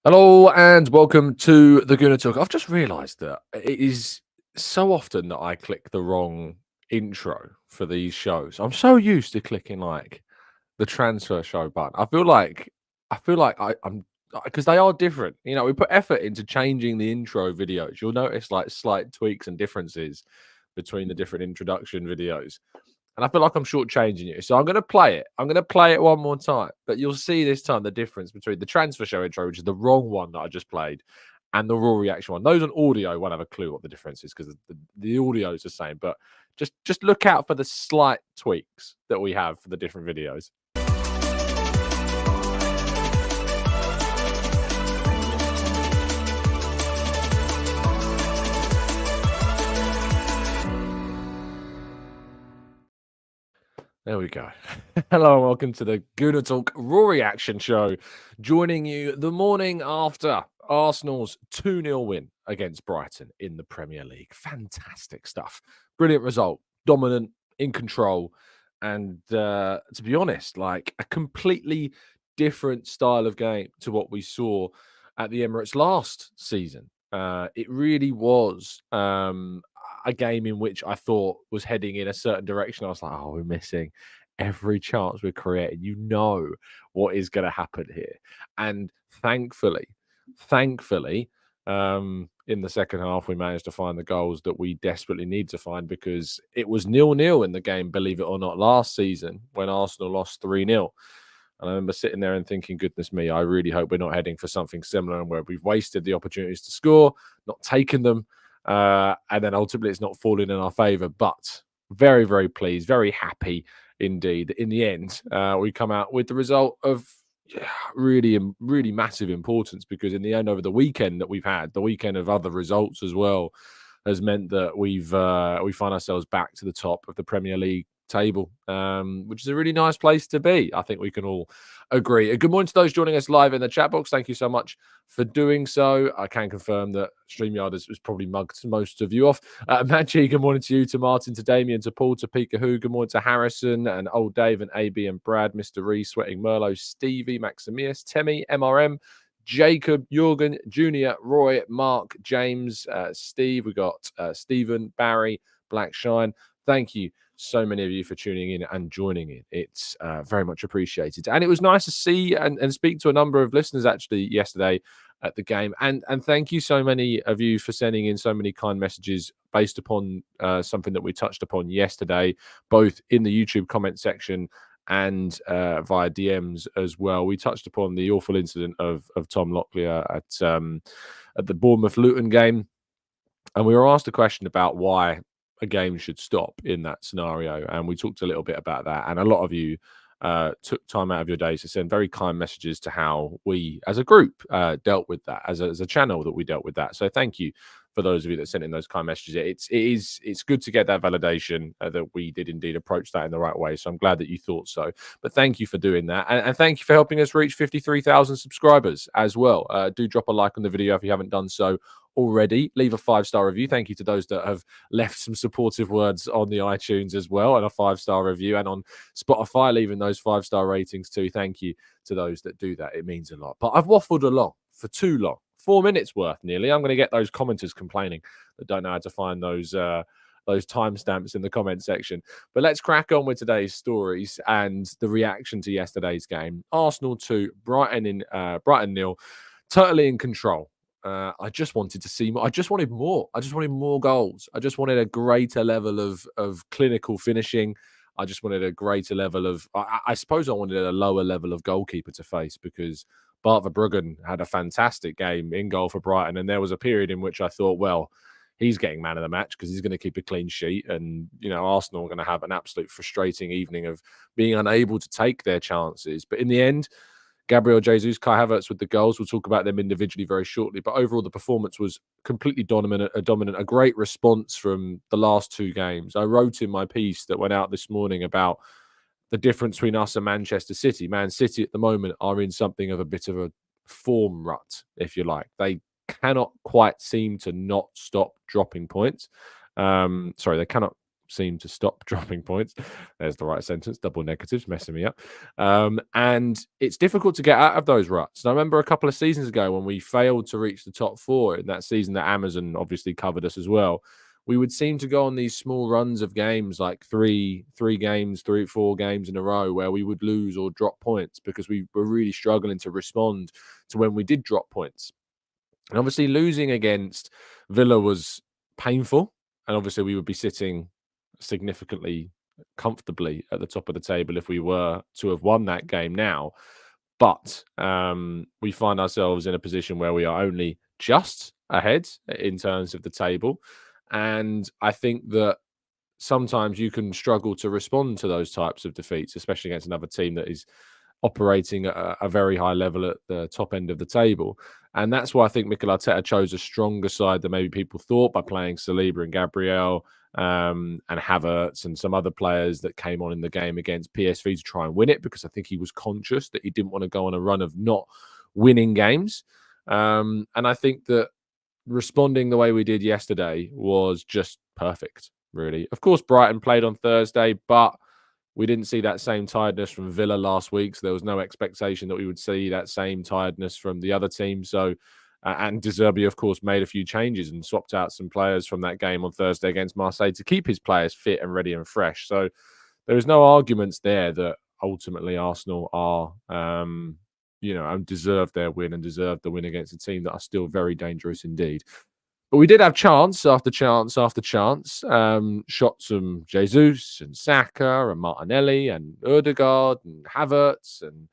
Hello and welcome to the Gooner Talk. I've just realised that it is so often that I click the wrong intro for these shows. I'm so used to clicking like the transfer show button. I'm because they are different. You know, we put effort into changing the intro videos. You'll notice like slight tweaks and differences between the different introduction videos. And I feel like I'm shortchanging you. So I'm going to play it. I'm going to play it one more time. But you'll see this time the difference between the transfer show intro, which is the wrong one that I just played, and the raw reaction one. Those on audio won't have a clue what the difference is because the audio is the same. But just look out for the slight tweaks that we have for the different videos. There we go. Hello and welcome to the Gooner Talk Raw Reaction Show. Joining you the morning after Arsenal's 2-0 win against Brighton in the Premier League. Fantastic stuff. Brilliant result. Dominant, in control. And to be honest, like a completely different style of game to what we saw at the Emirates last season. It really was a game in which I thought was heading in a certain direction. I was like, oh, we're missing every chance we're creating. You know what is going to happen here. And thankfully, in the second half, we managed to find the goals that we desperately need to find because it was 0-0 in the game, believe it or not, last season when Arsenal lost 3-0. And I remember sitting there and thinking, goodness me, I really hope we're not heading for something similar and where we've wasted the opportunities to score, not taken them, and then ultimately it's not falling in our favour. But very, very pleased, very happy indeed. In the end, we come out with the result of really massive importance because in the end, over the weekend that we've had, the weekend of other results as well, has meant that we find ourselves back to the top of the Premier League table, which is a really nice place to be. I think we can all agree. Good morning to those joining us live in the chat box. Thank you so much for doing so. I can confirm that StreamYard has probably mugged most of you off. Maggie, good morning to you, to Martin, to Damien, to Paul, to Pika Who. Good morning to Harrison and Old Dave and AB and Brad, Mr. Reese, Sweating Merlot, Stevie, Maximius, Temi, MRM, Jacob, Jorgen, Junior, Roy, Mark, James, Steve. We got Stephen, Barry, Black Shine. Thank you so many of you for tuning in and joining in. It's very much appreciated. And it was nice to see and speak to a number of listeners actually yesterday at the game. And thank you so many of you for sending in so many kind messages based upon something that we touched upon yesterday, both in the YouTube comment section and via DMs as well. We touched upon the awful incident of Tom Locklear at the Bournemouth Luton game. And we were asked a question about why a game should stop in that scenario. And we talked a little bit about that. And a lot of you took time out of your days to send very kind messages to how we as a group dealt with that, as a channel that we dealt with that. So thank you for those of you that sent in those kind messages. It's good to get that validation that we did indeed approach that in the right way. So I'm glad that you thought so. But thank you for doing that. And thank you for helping us reach 53,000 subscribers as well. Do drop a like on the video if you haven't done so already. Leave a 5-star review. Thank you to those that have left some supportive words on the iTunes as well, and a 5-star review, and on Spotify leaving those 5-star ratings too. Thank you to those that do that. It means a lot. But I've waffled along for too long, 4 minutes worth nearly. I'm going to get those commenters complaining that don't know how to find those timestamps in the comment section. But let's crack on with today's stories and the reaction to yesterday's game. Arsenal 2, Brighton 0. Totally in control. I just wanted to see more. I just wanted more. I just wanted more goals. I just wanted a greater level of clinical finishing. I just wanted a greater level of, I suppose I wanted a lower level of goalkeeper to face, because Bart Verbruggen had a fantastic game in goal for Brighton. And there was a period in which I thought, well, he's getting man of the match because he's going to keep a clean sheet. And, you know, Arsenal are going to have an absolute frustrating evening of being unable to take their chances. But in the end, Gabriel Jesus, Kai Havertz with the goals. We'll talk about them individually very shortly. But overall, the performance was completely dominant, a great response from the last two games. I wrote in my piece that went out this morning about the difference between us and Manchester City. Man City at the moment are in something of a bit of a form rut, if you like. They cannot quite seem to not stop dropping points. They cannot seem to stop dropping points. There's the right sentence, double negatives, messing me up. And it's difficult to get out of those ruts. And I remember a couple of seasons ago when we failed to reach the top four in that season that Amazon obviously covered us as well. We would seem to go on these small runs of games, like three games, 4 games in a row, where we would lose or drop points because we were really struggling to respond to when we did drop points. And obviously losing against Villa was painful. And obviously we would be sitting significantly comfortably at the top of the table if we were to have won that game now. But we find ourselves in a position where we are only just ahead in terms of the table. And I think that sometimes you can struggle to respond to those types of defeats, especially against another team that is operating at a very high level at the top end of the table. And that's why I think Mikel Arteta chose a stronger side than maybe people thought by playing Saliba and Gabriel and Havertz and some other players that came on in the game against PSV to try and win it, because I think he was conscious that he didn't want to go on a run of not winning games. And I think that responding the way we did yesterday was just perfect, really. Of course, Brighton played on Thursday, but we didn't see that same tiredness from Villa last week, so there was no expectation that we would see that same tiredness from the other team. So, and Zerbi, of course, made a few changes and swapped out some players from that game on Thursday against Marseille to keep his players fit and ready and fresh. So there is no arguments there that ultimately Arsenal are, and deserve their win and deserve the win against a team that are still very dangerous indeed. But we did have chance after chance after chance. Shots from Jesus and Saka and Martinelli and Odegaard and Havertz and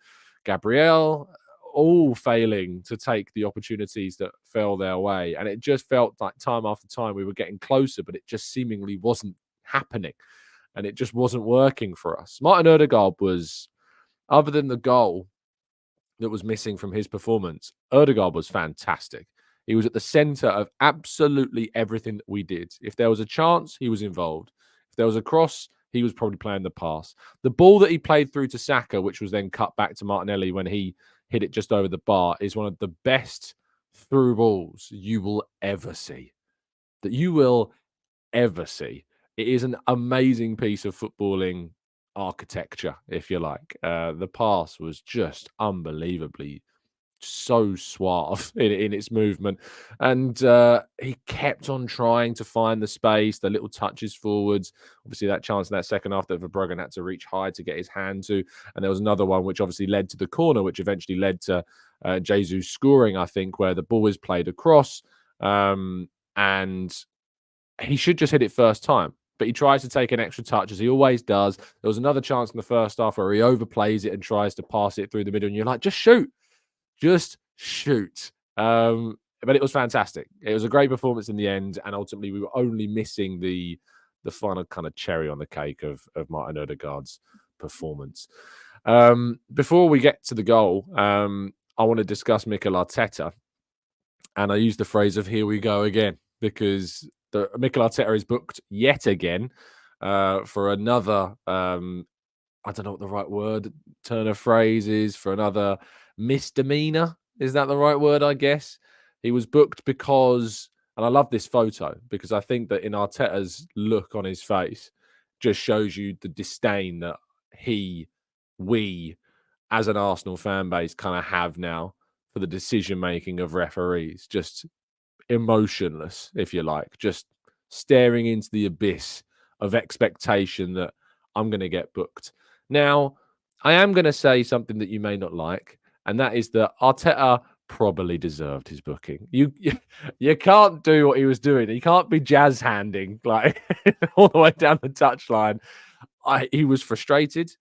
Gabriel, all failing to take the opportunities that fell their way. And it just felt like time after time we were getting closer, but it just seemingly wasn't happening. And it just wasn't working for us. Martin Odegaard was, other than the goal that was missing from his performance, Odegaard was fantastic. He was at the center of absolutely everything that we did. If there was a chance, he was involved. If there was a cross, he was probably playing the pass. The ball that he played through to Saka, which was then cut back to Martinelli when he hit it just over the bar, is one of the best through balls you will ever see. That you will ever see. It is an amazing piece of footballing architecture, if you like. The pass was just unbelievably so suave in its movement, and he kept on trying to find the space, the little touches forwards. Obviously, that chance in that second half that Verbruggen had to reach high to get his hand to, and there was another one which obviously led to the corner, which eventually led to Jesus scoring, I think, where the ball was played across, and he should just hit it first time. But he tries to take an extra touch, as he always does. There was another chance in the first half where he overplays it and tries to pass it through the middle, and you're like, just shoot. Just shoot. But it was fantastic. It was a great performance in the end, and ultimately we were only missing the final kind of cherry on the cake of Martin Odegaard's performance. Before we get to the goal, I want to discuss Mikel Arteta, and I use the phrase of "here we go again" because Mikel Arteta is booked yet again for another. I don't know what the right word turn of phrase is, for another misdemeanor. Is that the right word? I guess he was booked because, and I love this photo because I think that in Arteta's look on his face just shows you the disdain that we as an Arsenal fan base kind of have now for the decision making of referees. Just emotionless, if you like, just staring into the abyss of expectation that I'm going to get booked. Now, I am going to say something that you may not like, and that is that Arteta probably deserved his booking. You can't do what he was doing. He can't be jazz handing like all the way down the touchline. He was frustrated,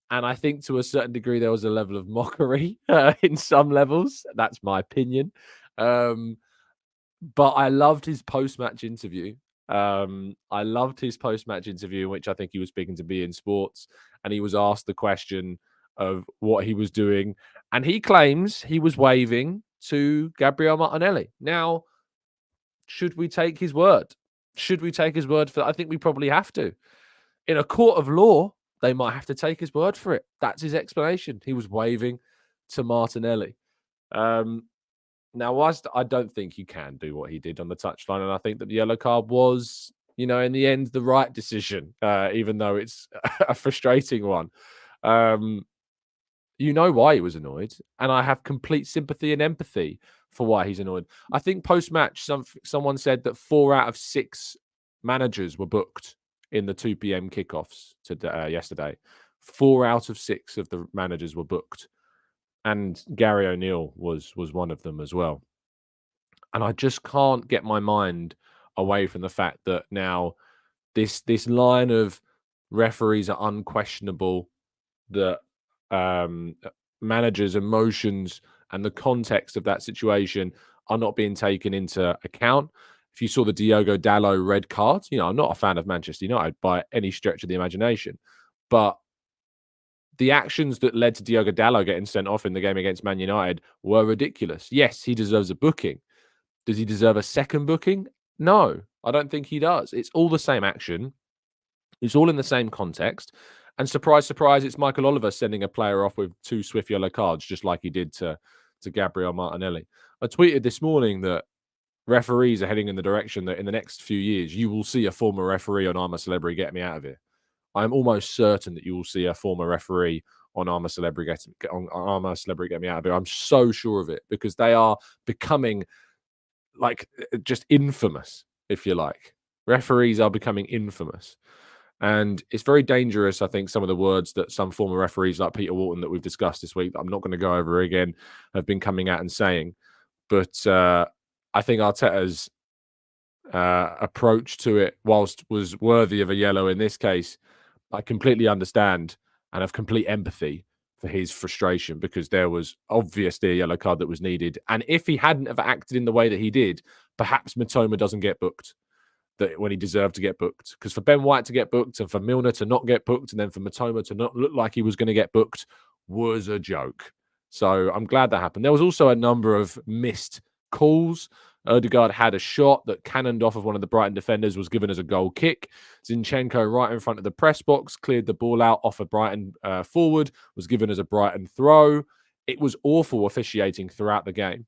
and I think to a certain degree there was a level of mockery in some levels. That's my opinion. But I loved his post-match interview. I loved his post-match interview in which I think he was speaking to beIN Sports, and he was asked the question of what he was doing, and he claims he was waving to Gabriel Martinelli. Now, should we take his word? Should we take his word for that? I think we probably have to. In a court of law, they might have to take his word for it. That's his explanation. He was waving to Martinelli. Now, whilst I don't think you can do what he did on the touchline, and I think that the yellow card was, in the end, the right decision, even though it's a frustrating one. You know why he was annoyed, and I have complete sympathy and empathy for why he's annoyed. I think post-match, someone said that 4 out of 6 managers were booked in the 2 p.m. kickoffs yesterday. 4 out of 6 of the managers were booked, and Gary O'Neill was one of them as well. And I just can't get my mind away from the fact that now this line of referees are unquestionable, that managers' emotions and the context of that situation are not being taken into account. If you saw the Diogo Dalot red card, I'm not a fan of Manchester United by any stretch of the imagination, but the actions that led to Diogo Dalot getting sent off in the game against Man United were ridiculous. Yes, he deserves a booking. Does he deserve a second booking? No, I don't think he does. It's all the same action. It's all in the same context. And surprise, surprise, it's Michael Oliver sending a player off with 2 swift yellow cards, just like he did to Gabriel Martinelli. I tweeted this morning that referees are heading in the direction that in the next few years, you will see a former referee on I'm a Celebrity Get Me Out of Here. I'm almost certain that you will see a former referee on I'm a Celebrity Get Me Out of Here. I'm so sure of it, because they are becoming just infamous, if you like. Referees are becoming infamous. And it's very dangerous, I think, some of the words that some former referees like Peter Walton that we've discussed this week, that I'm not going to go over again, have been coming out and saying. But I think Arteta's approach to it, whilst was worthy of a yellow in this case, I completely understand and have complete empathy for his frustration, because there was obviously a yellow card that was needed. And if he hadn't have acted in the way that he did, perhaps Mitoma doesn't get booked when he deserved to get booked. Because for Ben White to get booked and for Milner to not get booked and then for Mitoma to not look like he was going to get booked was a joke. So I'm glad that happened. There was also a number of missed calls. Odegaard had a shot that cannoned off of one of the Brighton defenders, was given as a goal kick. Zinchenko, right in front of the press box, cleared the ball out off a Brighton forward, was given as a Brighton throw. It was awful officiating throughout the game.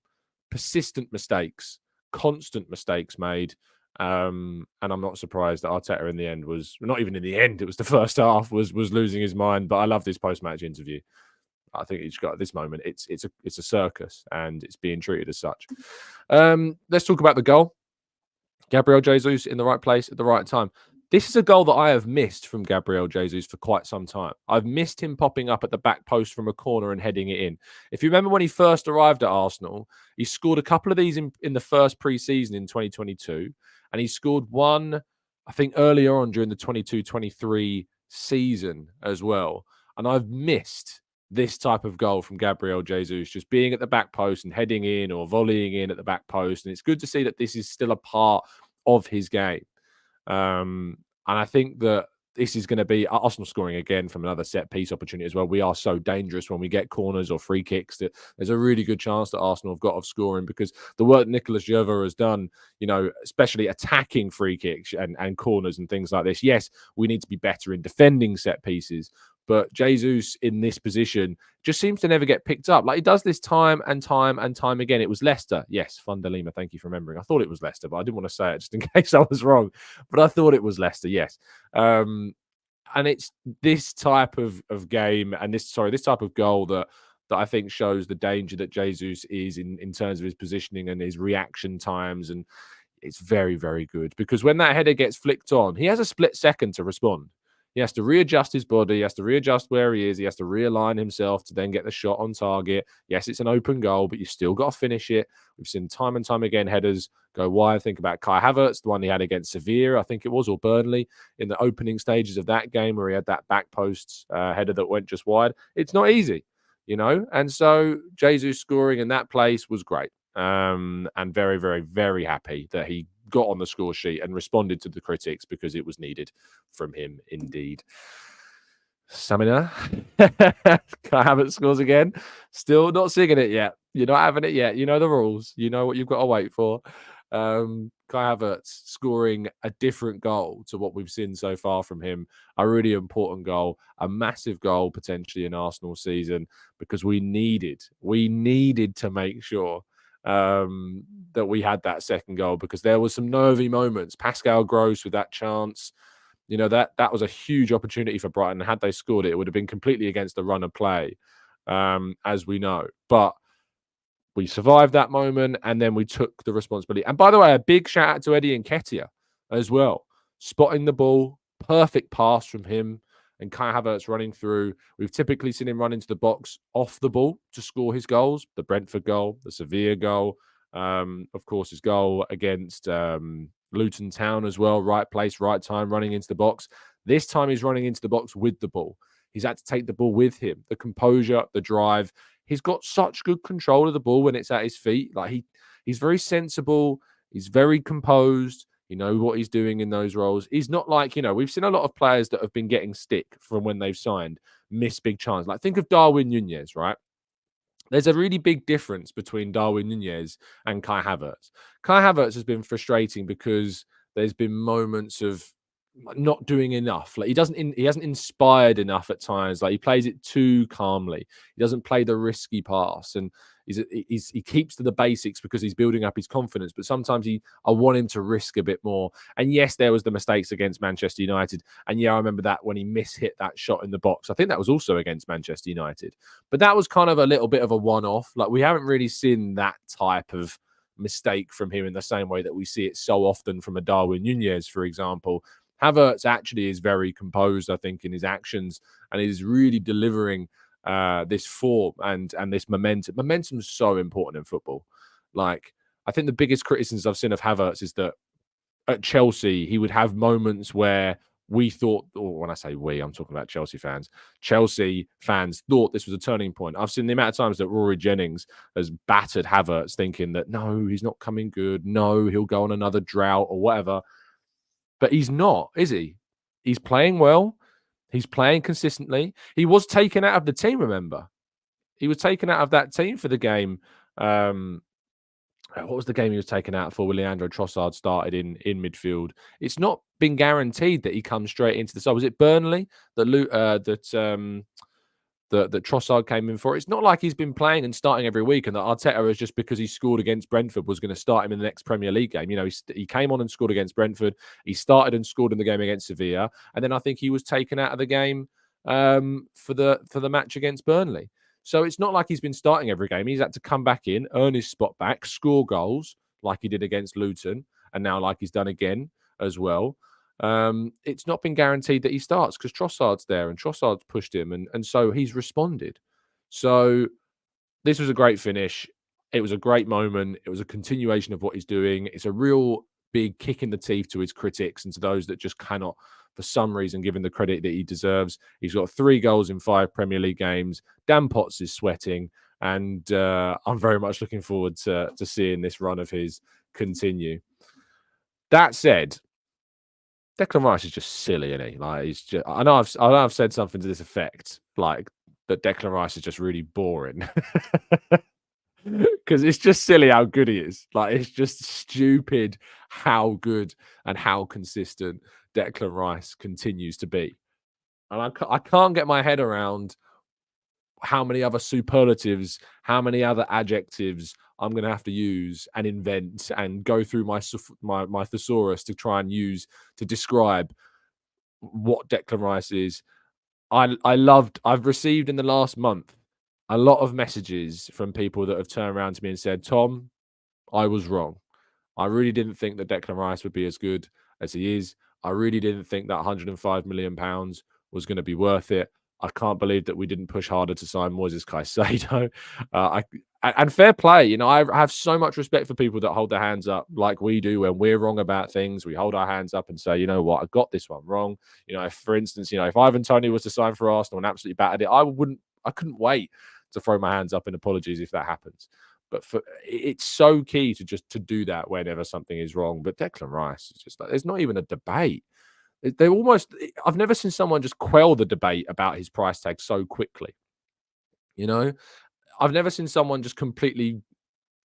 Persistent mistakes, constant mistakes made. And I'm not surprised that Arteta in the end was, not even in the end, it was the first half, was losing his mind. But I love this post-match interview. I think he's got at this moment, it's a circus, and it's being treated as such. Let's talk about the goal. Gabriel Jesus in the right place at the right time. This is a goal that I have missed from Gabriel Jesus for quite some time. I've missed him popping up at the back post from a corner and heading it in. If you remember when he first arrived at Arsenal, he scored a couple of these in the first pre-season in 2022, and he scored one, I think, earlier on during the 22-23 season as well. And I've missed this type of goal from Gabriel Jesus, just being at the back post and heading in or volleying in at the back post. And it's good to see that this is still a part of his game. And I think that this is going to be Arsenal scoring again from another set piece opportunity as well. We are so dangerous when we get corners or free kicks that there's a really good chance that Arsenal have got of scoring, because the work Nicolas Jover has done, especially attacking free kicks and corners and things like this. Yes, we need to be better in defending set pieces, but Jesus in this position just seems to never get picked up. Like, he does this time and time and time again. It was Leicester. Yes, Fundelima, thank you for remembering. I thought it was Leicester, but I didn't want to say it just in case I was wrong. But I thought it was Leicester, yes. And it's this type of game and this type of goal that I think shows the danger that Jesus is in terms of his positioning and his reaction times. And it's very, very good, because when that header gets flicked on, he has a split second to respond. He has to readjust his body. He has to readjust where he is. He has to realign himself to then get the shot on target. Yes, it's an open goal, but you still got to finish it. We've seen time and time again headers go wide. Think about Kai Havertz, the one he had against Sevilla, I think it was, or Burnley, in the opening stages of that game where he had that back post header that went just wide. It's not easy, And so Jesus scoring in that place was great. And very, very, very happy that he got on the score sheet and responded to the critics, because it was needed from him indeed. Stamina. Kai Havertz scores again. Still not singing it yet. You're not having it yet. You know the rules. You know what you've got to wait for. Kai Havertz scoring a different goal to what we've seen so far from him. A really important goal, a massive goal potentially in Arsenal season, because we needed to make sure that we had that second goal, because there was some nervy moments. Pascal Gross with that chance, that was a huge opportunity for Brighton. Had they scored it, it would have been completely against the run of play, as we know. But we survived that moment, and then we took the responsibility. And by the way, a big shout out to Eddie Nketiah as well. Spotting the ball, perfect pass from him, and Kai Havertz running through. We've typically seen him run into the box off the ball to score his goals. The Brentford goal, the Sevilla goal, of course, his goal against Luton Town as well. Right place, right time, running into the box. This time he's running into the box with the ball. He's had to take the ball with him. The composure, the drive. He's got such good control of the ball when it's at his feet. Like he's very sensible. He's very composed. You know what he's doing in those roles. He's not like, we've seen a lot of players that have been getting stick from when they've signed, miss big chances. Like think of Darwin Nunez, right? There's a really big difference between Darwin Nunez and Kai Havertz. Kai Havertz has been frustrating because there's been moments of not doing enough. Like he hasn't inspired enough at times. Like he plays it too calmly. He doesn't play the risky pass, and he keeps to the basics because he's building up his confidence. But sometimes I want him to risk a bit more. And yes, there was the mistakes against Manchester United. And yeah, I remember that when he mishit that shot in the box. I think that was also against Manchester United. But that was kind of a little bit of a one-off. Like we haven't really seen that type of mistake from him in the same way that we see it so often from a Darwin Nunez, for example. Havertz actually is very composed, I think, in his actions, and is really delivering this form and this momentum. Momentum is so important in football. Like, I think the biggest criticisms I've seen of Havertz is that at Chelsea, he would have moments where we thought, or when I say we, I'm talking about Chelsea fans. Chelsea fans thought this was a turning point. I've seen the amount of times that Rory Jennings has battered Havertz, thinking that no, he's not coming good. No, he'll go on another drought or whatever. But he's not, is he? He's playing well. He's playing consistently. He was taken out of the team, remember? He was taken out of that team for the game. What was the game he was taken out for? Leandro Trossard started in midfield. It's not been guaranteed that he comes straight into the side. Was it Burnley that Trossard came in for? It's not like he's been playing and starting every week, and that Arteta is just because he scored against Brentford was going to start him in the next Premier League game. He came on and scored against Brentford. He started and scored in the game against Sevilla, and then I think he was taken out of the game for the match against Burnley. So it's not like he's been starting every game. He's had to come back in, earn his spot back, score goals like he did against Luton, and now like he's done again as well. It's not been guaranteed that he starts because Trossard's there and Trossard's pushed him, and so he's responded. So this was a great finish. It was a great moment. It was a continuation of what he's doing. It's a real big kick in the teeth to his critics and to those that just cannot, for some reason, give him the credit that he deserves. He's got 3 goals in 5 Premier League games. Dan Potts is sweating, and I'm very much looking forward to seeing this run of his continue. That said, Declan Rice is just silly, isn't he? Like he's just, I know I've said something to this effect, like that Declan Rice is just really boring. Because it's just silly how good he is. Like it's just stupid how good and how consistent Declan Rice continues to be. And I can't get my head around how many other superlatives, how many other adjectives I'm going to have to use and invent and go through my thesaurus to try and use to describe what Declan Rice is. I've received in the last month a lot of messages from people that have turned around to me and said, Tom, I was wrong. I really didn't think that Declan Rice would be as good as he is. I really didn't think that £105 million was going to be worth it. I can't believe that we didn't push harder to sign Moises Caicedo. And fair play. I have so much respect for people that hold their hands up like we do when we're wrong about things. We hold our hands up and say, you know what, I got this one wrong. For instance, if Ivan Toney was to sign for Arsenal and absolutely battered it, I couldn't wait to throw my hands up in apologies if that happens. But it's so key to do that whenever something is wrong. But Declan Rice is just like, there's not even a debate. I've never seen someone just quell the debate about his price tag so quickly. I've never seen someone just completely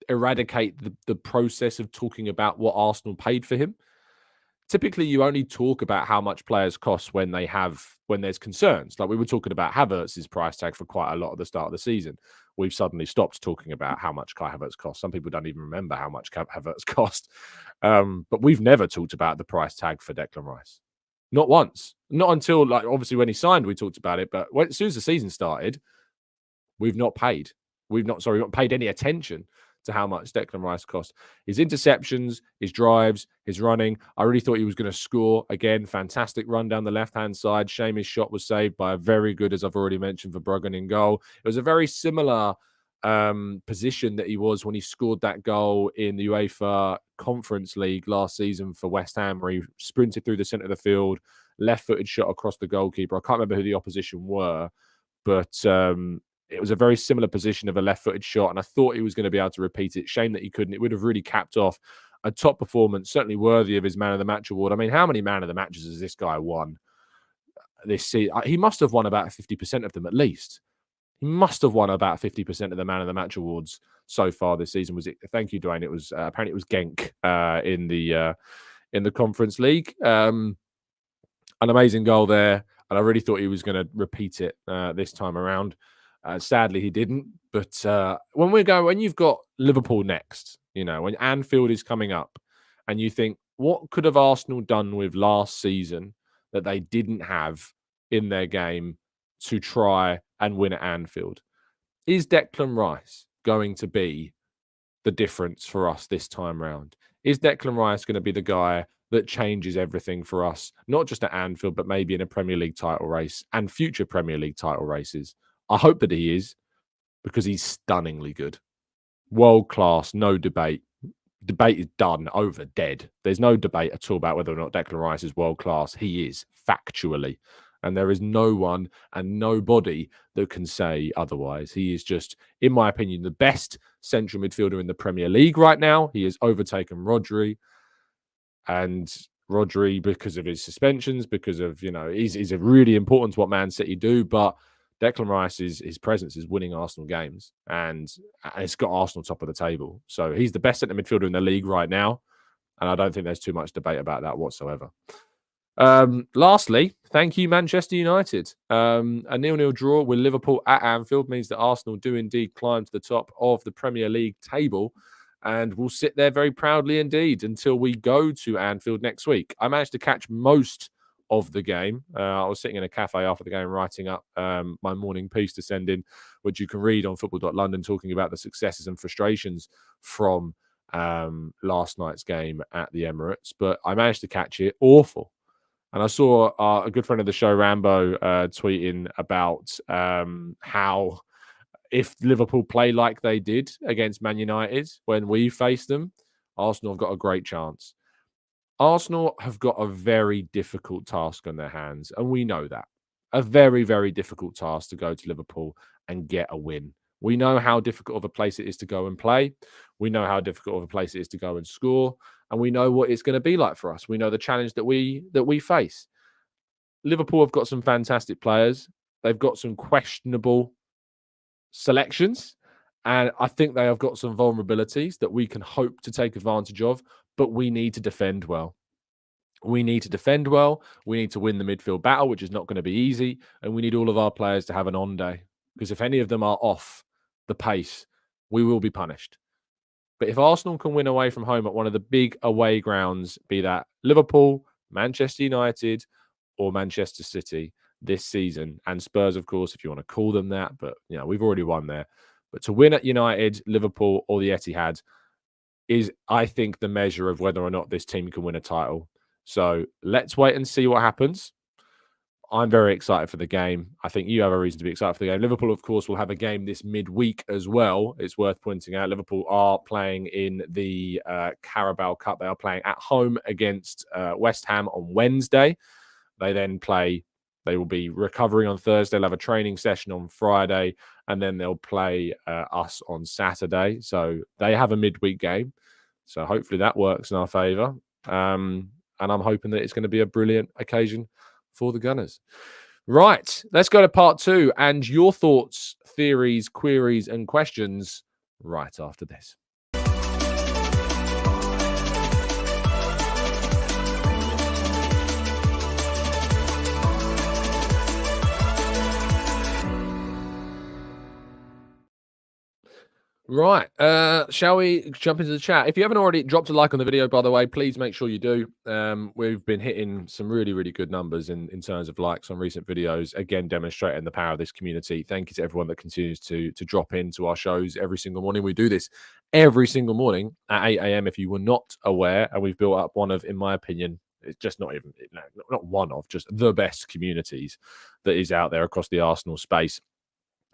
eradicate the process of talking about what Arsenal paid for him. typically you only talk about how much players cost when there's concerns. Like we were talking about Havertz's price tag for quite a lot at the start of the season. We've suddenly stopped talking about how much Kai Havertz cost. Some people don't even remember how much Havertz cost. But we've never talked about the price tag for Declan Rice. Not once. Not until, like, obviously when he signed, we talked about it. But as soon as the season started, we've not paid. We've not paid any attention to how much Declan Rice cost. His interceptions, his drives, his running. I really thought he was going to score. Again, fantastic run down the left-hand side. Shame his shot was saved by a very good, as I've already mentioned, for Bruggen in goal. It was a very similar position that he was when he scored that goal in the UEFA Conference League last season for West Ham, where he sprinted through the centre of the field, left-footed shot across the goalkeeper. I can't remember who the opposition were, but it was a very similar position of a left-footed shot, and I thought he was going to be able to repeat it. Shame that he couldn't. It would have really capped off a top performance, certainly worthy of his Man of the Match award. I mean, how many Man of the Matches has this guy won this season? He must have won about 50% of them at least. He must have won about 50% of the Man of the Match awards so far this season. Was it? Thank you, Dwayne. It was apparently it was Genk in the Conference League. An amazing goal there, and I really thought he was going to repeat it this time around. Sadly, he didn't. But when you've got Liverpool next, when Anfield is coming up, and you think, what could have Arsenal done with last season that they didn't have in their game to try and win at Anfield? Is Declan Rice going to be the difference for us this time round? Is Declan Rice going to be the guy that changes everything for us, not just at Anfield, but maybe in a Premier League title race and future Premier League title races? I hope that he is, because he's stunningly good. World class, no debate. Debate is done, over, dead. There's no debate at all about whether or not Declan Rice is world class. He is, factually. And there is no one and nobody that can say otherwise. He is just, in my opinion, the best central midfielder in the Premier League right now. He has overtaken Rodri. And Rodri, because of his suspensions, because of, he's really important to what Man City do. But Declan Rice, his presence is winning Arsenal games, and it's got Arsenal top of the table. So he's the best centre midfielder in the league right now, and I don't think there's too much debate about that whatsoever. Lastly, thank you, Manchester United. A 0-0 draw with Liverpool at Anfield means that Arsenal do indeed climb to the top of the Premier League table, and will sit there very proudly indeed until we go to Anfield next week. I managed to catch most of the game. I was sitting in a cafe after the game writing up my morning piece to send in, which you can read on football.london, talking about the successes and frustrations from last night's game at the Emirates. But I managed to catch it. Awful. And I saw a good friend of the show, Rambo, tweeting about how if Liverpool play like they did against Man United when we faced them, Arsenal have got a great chance. Arsenal have got a very difficult task on their hands, and we know that. A very, very difficult task to go to Liverpool and get a win. We know how difficult of a place it is to go and play. We know how difficult of a place it is to go and score, and we know what it's going to be like for us. We know the challenge that we face. Liverpool have got some fantastic players. They've got some questionable selections, and I think they have got some vulnerabilities that we can hope to take advantage of. But we need to defend well. We need to defend well. We need to win the midfield battle, which is not going to be easy. And we need all of our players to have an on day. Because if any of them are off the pace, we will be punished. But if Arsenal can win away from home at one of the big away grounds, be that Liverpool, Manchester United, or Manchester City this season, and Spurs, of course, if you want to call them that, but we've already won there. But to win at United, Liverpool, or the Etihad is, I think, the measure of whether or not this team can win a title. So let's wait and see what happens. I'm very excited for the game. I think you have a reason to be excited for the game. Liverpool, of course, will have a game this midweek as well. It's worth pointing out. Liverpool are playing in the Carabao Cup. They are playing at home against West Ham on Wednesday. They will be recovering on Thursday. They'll have a training session on Friday, and then they'll play us on Saturday. So they have a midweek game. So hopefully that works in our favour. And I'm hoping that it's going to be a brilliant occasion for the Gunners. Right, let's go to part 2 and your thoughts, theories, queries, and questions right after this. Right. Shall we jump into the chat? If you haven't already dropped a like on the video, by the way, please make sure you do. We've been hitting some really, really good numbers in terms of likes on recent videos. Again, demonstrating the power of this community. Thank you to everyone that continues to drop into our shows every single morning. We do this every single morning at 8 a.m. If you were not aware, and we've built up one of, in my opinion, it's just not even not one of, just the best communities that is out there across the Arsenal space.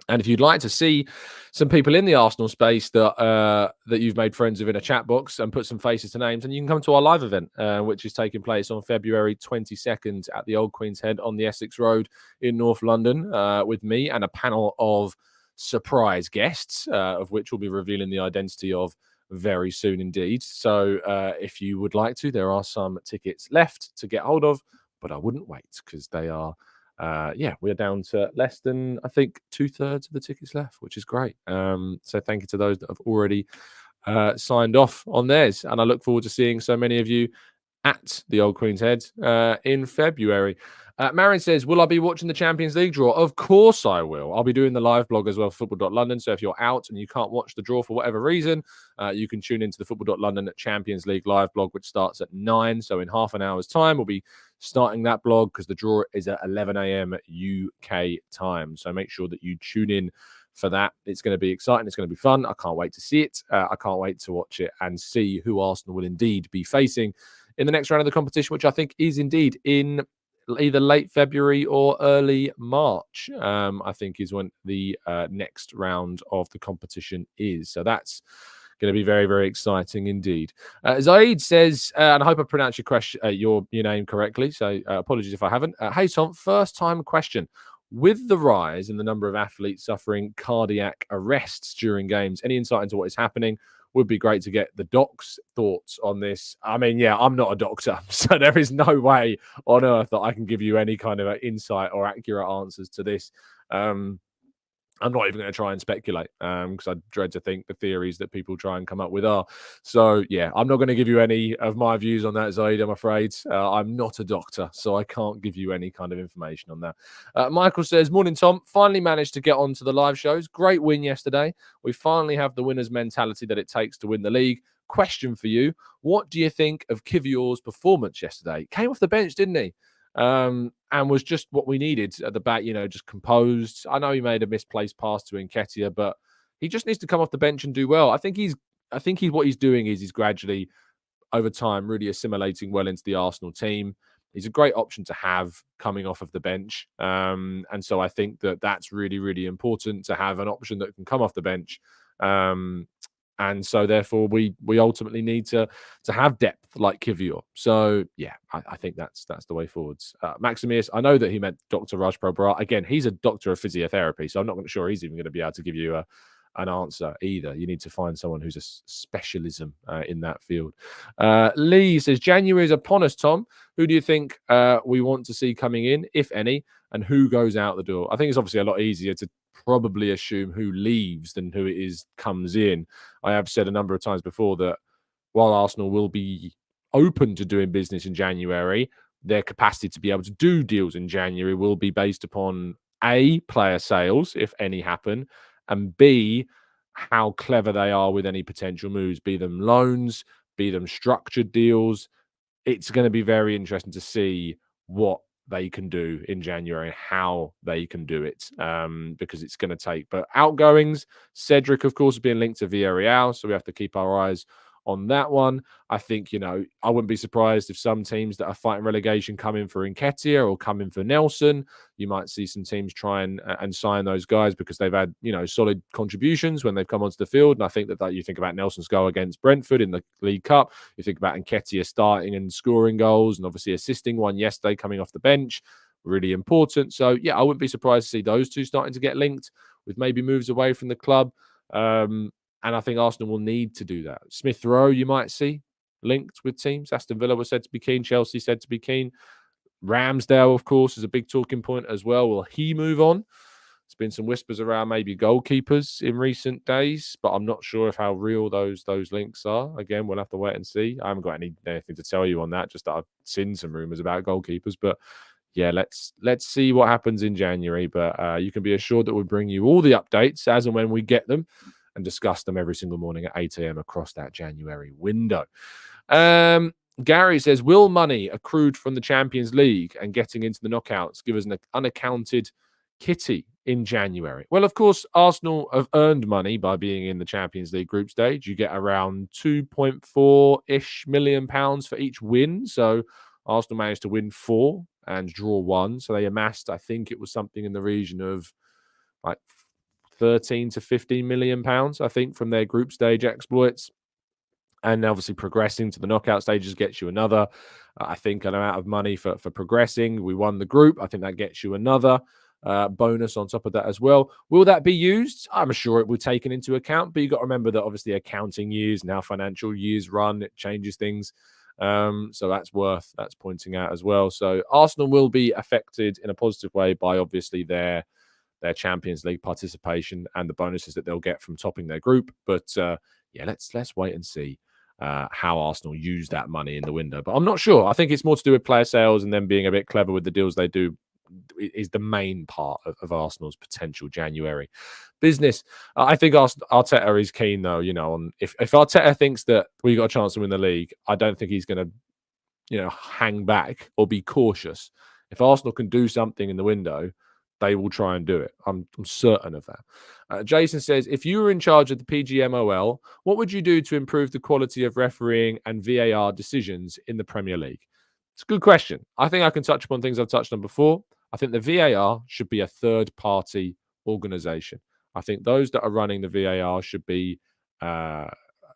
And if you'd like to see some people in the Arsenal space that you've made friends with in a chat box and put some faces to names, and you can come to our live event, which is taking place on February 22nd at the Old Queen's Head on the Essex Road in North London, with me and a panel of surprise guests, of which we'll be revealing the identity of very soon indeed. So if you would like to, there are some tickets left to get hold of, but I wouldn't wait because they are we're down to less than, I think, 2/3 of the tickets left, which is great. So thank you to those that have already signed off on theirs. And I look forward to seeing so many of you at the Old Queen's Head in February. Marion says, will I be watching the Champions League draw? Of course I will. I'll be doing the live blog as well, football.london. So if you're out and you can't watch the draw for whatever reason, you can tune into the football.london Champions League live blog, which starts at 9. So in half an hour's time, we'll be starting that blog because the draw is at 11 a.m. UK time. So make sure that you tune in for that. It's going to be exciting. It's going to be fun. I can't wait to see it. I can't wait to watch it and see who Arsenal will indeed be facing in the next round of the competition, which I think is indeed in either late February or early March, I think is when the next round of the competition is. So that's going to be very, very exciting indeed. Zaid says, and I hope I pronounced your name correctly, so apologies if I haven't. Hey, Tom, first time question. With the rise in the number of athletes suffering cardiac arrests during games, any insight into what is happening? Would be great to get the doc's thoughts on this. I mean, yeah, I'm not a doctor, so there is no way on earth that I can give you any kind of insight or accurate answers to this. I'm not even going to try and speculate because I dread to think the theories that people try and come up with are. So, yeah, I'm not going to give you any of my views on that, Zaid, I'm afraid. I'm not a doctor, so I can't give you any kind of information on that. Michael says, morning, Tom. Finally managed to get onto the live shows. Great win yesterday. We finally have the winner's mentality that it takes to win the league. Question for you. What do you think of Kivior's performance yesterday? Came off the bench, didn't he? And was just what we needed at the back, just composed. I know he made a misplaced pass to Nketiah, but he just needs to come off the bench and do well. I think what he's doing is he's gradually, over time, really assimilating well into the Arsenal team. He's a great option to have coming off of the bench. And so I think that that's really, really important to have an option that can come off the bench. And so, therefore, we ultimately need to have depth like Kivior. So, yeah, I think that's the way forwards. Maximius, I know that he meant Dr. Raj Probra. Again, he's a doctor of physiotherapy, so I'm not sure he's even going to be able to give you an answer either. You need to find someone who's a specialism in that field. Lee says, January is upon us, Tom. Who do you think we want to see coming in, if any, and who goes out the door? I think it's obviously a lot easier to probably assume who leaves than who it is comes in. I have said a number of times before that while Arsenal will be open to doing business in January, their capacity to be able to do deals in January will be based upon A, player sales, if any happen, and B, how clever they are with any potential moves, be them loans, be them structured deals. It's going to be very interesting to see what they can do in January and how they can do it, because it's going to take. But outgoings, Cedric, of course, is being linked to Villarreal, so we have to keep our eyes on that one. I think, I wouldn't be surprised if some teams that are fighting relegation come in for Nketiah or come in for Nelson. You might see some teams try and sign those guys because they've had, solid contributions when they've come onto the field. And I think that you think about Nelson's goal against Brentford in the League Cup. You think about Nketiah starting and scoring goals and obviously assisting one yesterday coming off the bench. Really important. So, yeah, I wouldn't be surprised to see those two starting to get linked with maybe moves away from the club. And I think Arsenal will need to do that. Smith Rowe, you might see linked with teams. Aston Villa was said to be keen. Chelsea said to be keen. Ramsdale, of course, is a big talking point as well. Will he move on? There's been some whispers around maybe goalkeepers in recent days, but I'm not sure of how real those links are. Again, we'll have to wait and see. I haven't got anything to tell you on that, just that I've seen some rumours about goalkeepers. But yeah, let's see what happens in January. But you can be assured that we'll bring you all the updates as and when we get them. and discuss them every single morning at 8 a.m. across that January window. Gary says, will money accrued from the Champions League and getting into the knockouts give us an unaccounted kitty in January? Well, of course, Arsenal have earned money by being in the Champions League group stage. You get around £2.4-ish million for each win. So Arsenal managed to win 4 and draw 1. So they amassed, I think it was something in the region of like 13 to 15 million pounds, I think, from their group stage exploits. And obviously progressing to the knockout stages gets you another, I think, an amount of money for progressing. We won the group. I think that gets you another bonus on top of that as well. Will that be used? I'm sure it will be taken into account, but you've got to remember that obviously accounting years, now financial years run, it changes things. So that's pointing out as well. So Arsenal will be affected in a positive way by obviously their Champions League participation and the bonuses that they'll get from topping their group. But yeah, let's wait and see how Arsenal use that money in the window. But I'm not sure. I think it's more to do with player sales and them being a bit clever with the deals they do is the main part of Arsenal's potential January business. I think Arteta is keen, though, on if Arteta thinks that we got a chance to win the league, I don't think he's going to, hang back or be cautious. If Arsenal can do something in the window, they will try and do it. I'm certain of that. Jason says, if you were in charge of the PGMOL, what would you do to improve the quality of refereeing and VAR decisions in the Premier League? It's a good question. I think I can touch upon things I've touched on before. I think the VAR should be a third-party organisation. I think those that are running the VAR should be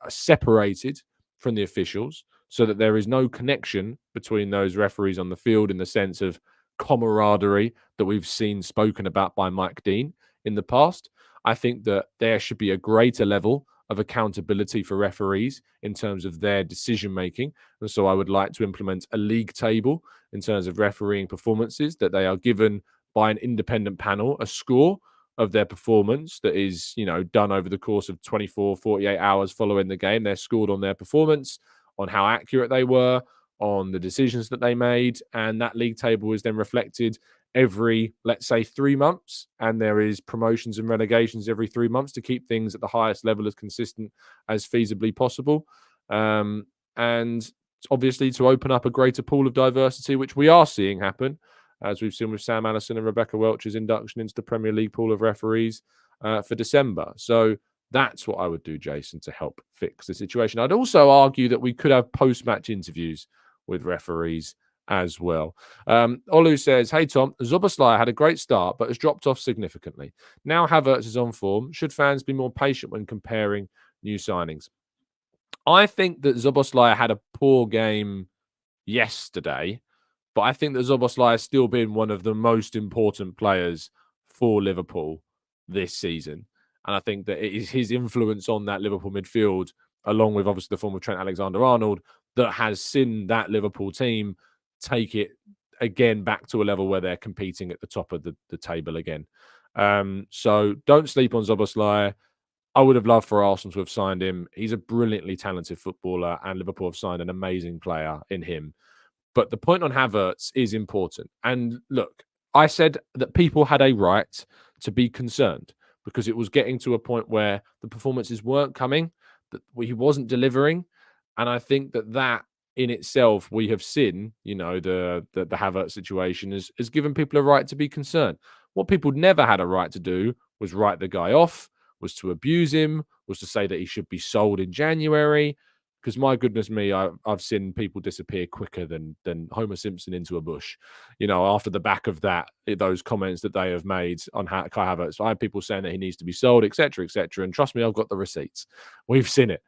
separated from the officials so that there is no connection between those referees on the field in the sense of camaraderie that we've seen spoken about by Mike Dean in the past. I think that there should be a greater level of accountability for referees in terms of their decision making. And so I would like to implement a league table in terms of refereeing performances, that they are given by an independent panel a score of their performance that is, done over the course of 24, 48 hours following the game. They're scored on their performance, on how accurate they were, on the decisions that they made, and that league table is then reflected every, let's say, 3 months, and there is promotions and relegations every 3 months to keep things at the highest level as consistent as feasibly possible, and obviously to open up a greater pool of diversity, which we are seeing happen, as we've seen with Sam Allison and Rebecca Welch's induction into the Premier League pool of referees for December. So that's what I would do, Jason, to help fix the situation. I'd also argue that we could have post-match interviews with referees as well. Olu says, hey, Tom, Szoboszlai had a great start, but has dropped off significantly. Now Havertz is on form. Should fans be more patient when comparing new signings? I think that Szoboszlai had a poor game yesterday, but I think that Szoboszlai has still been one of the most important players for Liverpool this season. And I think that it is his influence on that Liverpool midfield, along with obviously the form of Trent Alexander-Arnold, that has seen that Liverpool team take it again back to a level where they're competing at the top of the table again. So don't sleep on Szoboszlai. I would have loved for Arsenal to have signed him. He's a brilliantly talented footballer, and Liverpool have signed an amazing player in him. But the point on Havertz is important. And look, I said that people had a right to be concerned because it was getting to a point where the performances weren't coming, that he wasn't delivering. And I think that in itself, we have seen, the Havertz situation has given people a right to be concerned. What people never had a right to do was write the guy off, was to abuse him, was to say that he should be sold in January. Because my goodness me, I've seen people disappear quicker than Homer Simpson into a bush. After the back of those comments that they have made on Kai Havertz, I have people saying that he needs to be sold, etc., etc. And trust me, I've got the receipts. We've seen it.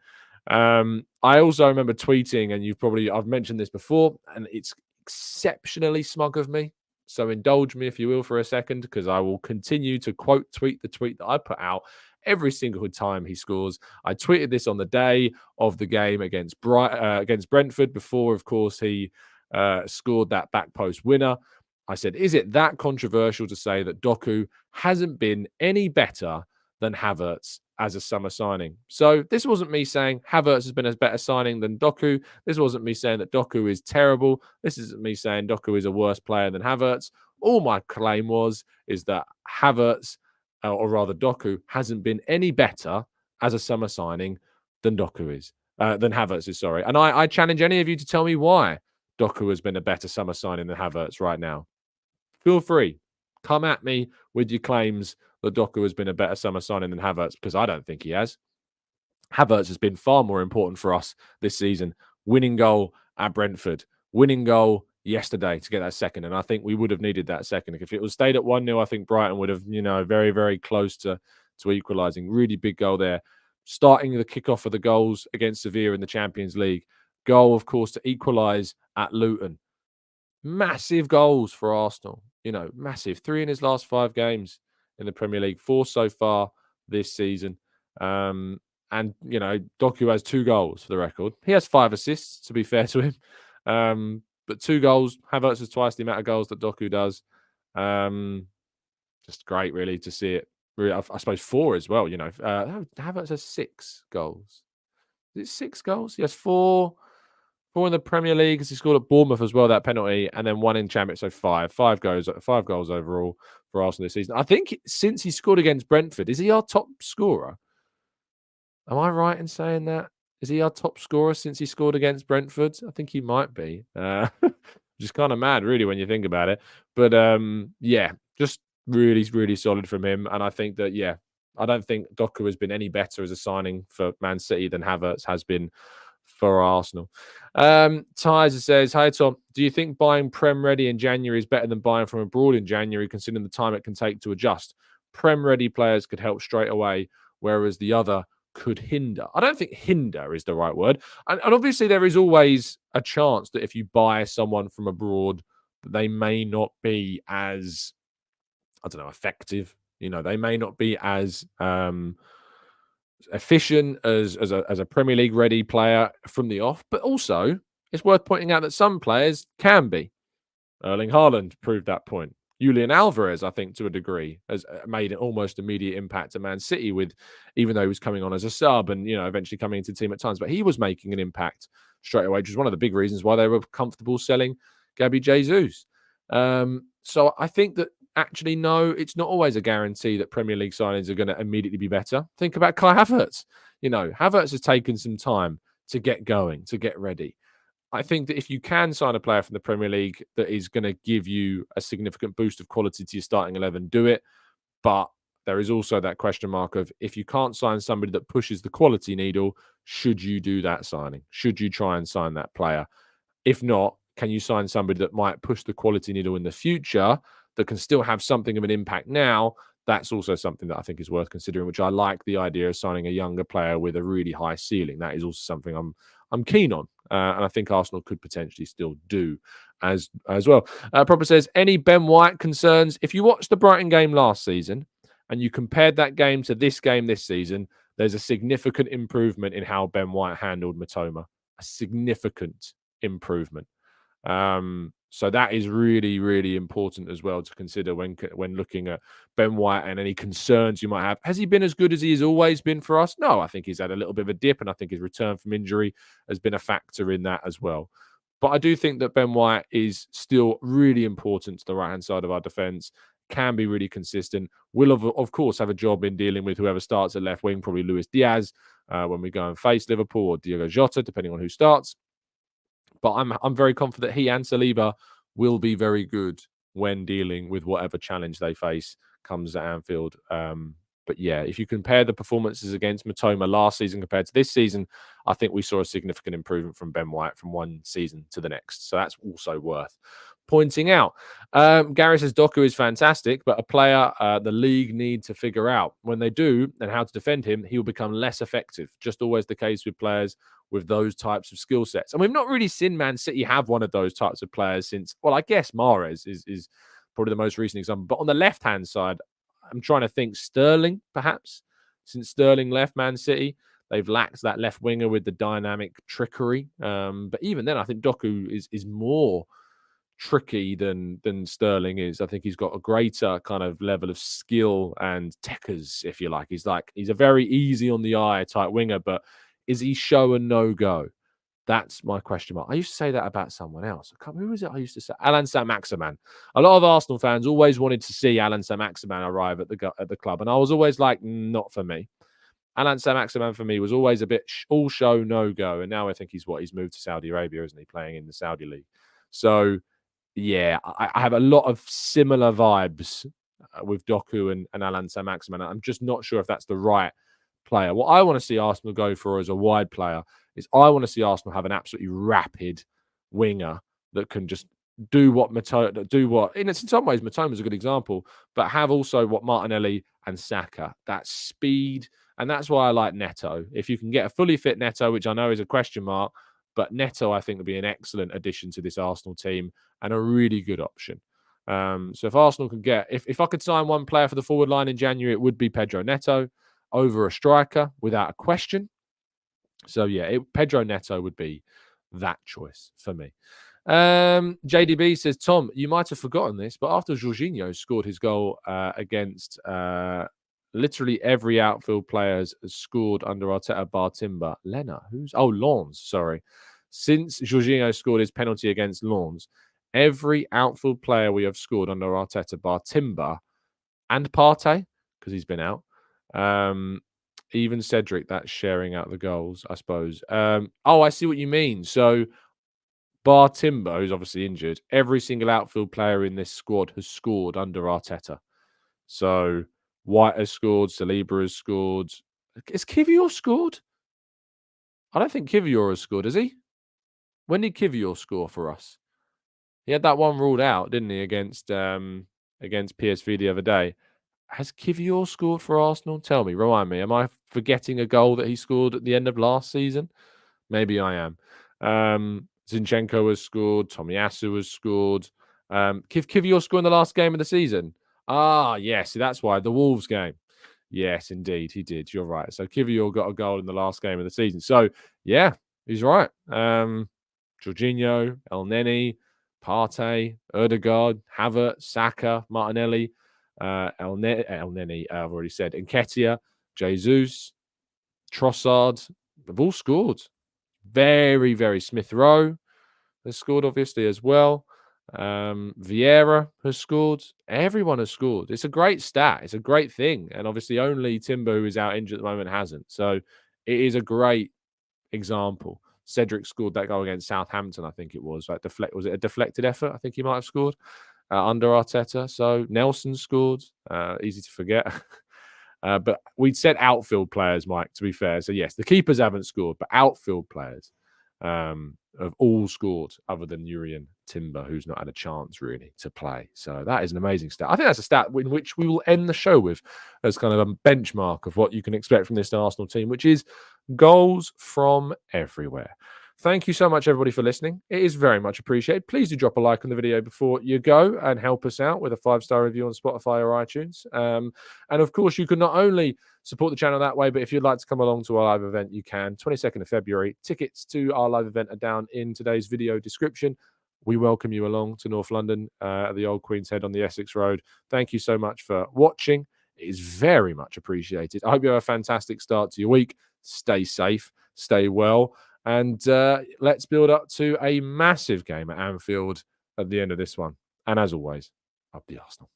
I also remember tweeting, and I've mentioned this before, and it's exceptionally smug of me. So indulge me, if you will, for a second, because I will continue to quote tweet the tweet that I put out every single time he scores. I tweeted this on the day of the game against Brentford, before, of course, he scored that back post winner. I said, is it that controversial to say that Doku hasn't been any better than Havertz as a summer signing? So this wasn't me saying Havertz has been a better signing than Doku. This wasn't me saying that Doku is terrible. This isn't me saying Doku is a worse player than Havertz. All my claim is that Havertz, or rather Doku, hasn't been any better as a summer signing than Doku is, than Havertz is, sorry. And I challenge any of you to tell me why Doku has been a better summer signing than Havertz right now. Feel free. Come at me with your claims that Doku has been a better summer signing than Havertz, because I don't think he has. Havertz has been far more important for us this season. Winning goal at Brentford, winning goal yesterday to get that second. And I think we would have needed that second. If it was stayed at 1-0, I think Brighton would have, very, very close to equalising. Really big goal there. Starting the kickoff of the goals against Sevilla in the Champions League. Goal, of course, to equalise at Luton. Massive goals for Arsenal. Massive. 3 in his last 5 games in the Premier League. 4 so far this season. And, Doku has 2 goals for the record. He has 5 assists, to be fair to him. But 2 goals. Havertz has twice the amount of goals that Doku does. Just great, really, to see it. Really, I suppose 4 as well. Havertz has 6 goals. Is it 6 goals? He has 4 in the Premier League, because he scored at Bournemouth as well, that penalty, and then 1 in Champions, so 5. 5 goals overall for Arsenal this season. I think since he scored against Brentford, is he our top scorer? Am I right in saying that? Is he our top scorer since he scored against Brentford? I think he might be. Just kind of mad, really, when you think about it. But just really, really solid from him. And I think that, I don't think Doku has been any better as a signing for Man City than Havertz has been for Arsenal. Tyzer says, "Hi Tom, do you think buying Prem ready in January is better than buying from abroad in January, considering the time it can take to adjust? Prem ready players could help straight away, whereas the other could hinder." I don't think hinder is the right word. And obviously there is always a chance that if you buy someone from abroad, they may not be as, effective. They may not be as efficient as a Premier League ready player from the off. But also, it's worth pointing out that some players can be. Erling Haaland proved that point. Julian Alvarez, I think, to a degree, has made an almost immediate impact at Man City, even though he was coming on as a sub and, eventually coming into the team at times. But he was making an impact straight away, which is one of the big reasons why they were comfortable selling Gabriel Jesus. So I think that actually, no, it's not always a guarantee that Premier League signings are going to immediately be better. Think about Kai Havertz. Havertz has taken some time to get going, to get ready. I think that if you can sign a player from the Premier League that is going to give you a significant boost of quality to your starting 11, do it. But there is also that question mark of, if you can't sign somebody that pushes the quality needle, should you do that signing? Should you try and sign that player? If not, can you sign somebody that might push the quality needle in the future, that can still have something of an impact now? That's also something that I think is worth considering, which I like the idea of signing a younger player with a really high ceiling. That is also something I'm keen on. And I think Arsenal could potentially still do as well. Proper says, any Ben White concerns? If you watched the Brighton game last season and you compared that game to this game this season, there's a significant improvement in how Ben White handled Mitoma. A significant improvement. So that is really, really important as well to consider when looking at Ben White and any concerns you might have. Has he been as good as he has always been for us? No, I think he's had a little bit of a dip, and I think his return from injury has been a factor in that as well. But I do think that Ben White is still really important to the right-hand side of our defence, can be really consistent, will, of course, have a job in dealing with whoever starts at left wing, probably Luis Diaz, when we go and face Liverpool, or Diogo Jota, depending on who starts. But I'm very confident he and Saliba will be very good when dealing with whatever challenge they face comes at Anfield. But yeah, if you compare the performances against Mitoma last season compared to this season, I think we saw a significant improvement from Ben White from one season to the next. So that's also worth pointing out. Gary says Doku is fantastic, but a player the league need to figure out. When they do and how to defend him, he will become less effective. Just always the case with players with those types of skill sets. And we've not really seen Man City have one of those types of players since, well, I guess Mahrez is probably the most recent example. But on the left-hand side, I'm trying to think Sterling, perhaps. Since Sterling left Man City, they've lacked that left winger with the dynamic trickery. But even then, I think Doku is more tricky than Sterling is. I think he's got a greater kind of level of skill and techers, if you like. He's a very easy on the eye type winger, but is he show and no go? That's my question mark. I used to say that about someone else. Who was it I used to say? Alan Saint-Maximin. A lot of Arsenal fans always wanted to see Alan Saint-Maximin arrive at the club. And I was always like, not for me. Alan Saint-Maximin for me was always a bit all show, no go. And now I think he's moved to Saudi Arabia, isn't he, playing in the Saudi league? So, yeah, I have a lot of similar vibes with Doku and Alan Saint-Maximin. I'm just not sure if that's the right player. What I want to see Arsenal go for as a wide player is I want to see Arsenal have an absolutely rapid winger that can just do what in some ways Matoma's a good example, but have also what Martinelli and Saka, that speed. And that's why I like Neto. If you can get a fully fit Neto, which I know is a question mark, but Neto I think would be an excellent addition to this Arsenal team and a really good option. So if Arsenal can get, if I could sign one player for the forward line in January, it would be Pedro Neto over a striker without a question. So yeah, Pedro Neto would be that choice for me. JDB says, Tom, you might have forgotten this, but after Jorginho scored his goal against literally every outfield player has scored under Arteta bar Timber. Lens, sorry. Since Jorginho scored his penalty against Lens, every outfield player we have scored under Arteta bar Timber and Partey, because he's been out. Even Cedric, that's sharing out the goals, I suppose. I see what you mean. So, bar Timber, who's obviously injured, every single outfield player in this squad has scored under Arteta. So, White has scored, Saliba has scored. Has Kivior scored? I don't think Kivior has scored, has he? When did Kivior score for us? He had that one ruled out, didn't he, against PSV the other day. Has Kivior scored for Arsenal? Tell me, remind me. Am I forgetting a goal that he scored at the end of last season? Maybe I am. Zinchenko has scored. Tomiyasu has scored. Kivior scored in the last game of the season. Yes, that's why. The Wolves game. Yes, indeed, he did. You're right. So Kivior got a goal in the last game of the season. So, yeah, he's right. Jorginho, El Neni, Partey, Odegaard, Havertz, Saka, Martinelli, El Neni, I've already said, Nketiah, Jesus, Trossard, they've all scored. Very, very Smith Rowe has scored, obviously, as well. Vieira has scored. Everyone has scored. It's a great stat. It's a great thing. And obviously only Timber, who is out injured at the moment, hasn't. So it is a great example. Cedric scored that goal against Southampton, I think it was. Was it a deflected effort? I think he might have scored under Arteta. So Nelson scored. Easy to forget. But we'd said outfield players, Mike, to be fair. So yes, the keepers haven't scored, but outfield players have all scored other than Urian Timber, who's not had a chance really to play. So that is an amazing stat. I think that's a stat in which we will end the show with as kind of a benchmark of what you can expect from this Arsenal team, which is goals from everywhere. Thank you so much, everybody, for listening. It is very much appreciated. Please do drop a like on the video before you go and help us out with a 5-star review on Spotify or iTunes. And of course, you can not only support the channel that way, but if you'd like to come along to our live event, you can. 22nd of February. Tickets to our live event are down in today's video description. We welcome you along to North London at the Old Queen's Head on the Essex Road. Thank you so much for watching. It is very much appreciated. I hope you have a fantastic start to your week. Stay safe, stay well, and let's build up to a massive game at Anfield at the end of this one. And as always, up the Arsenal.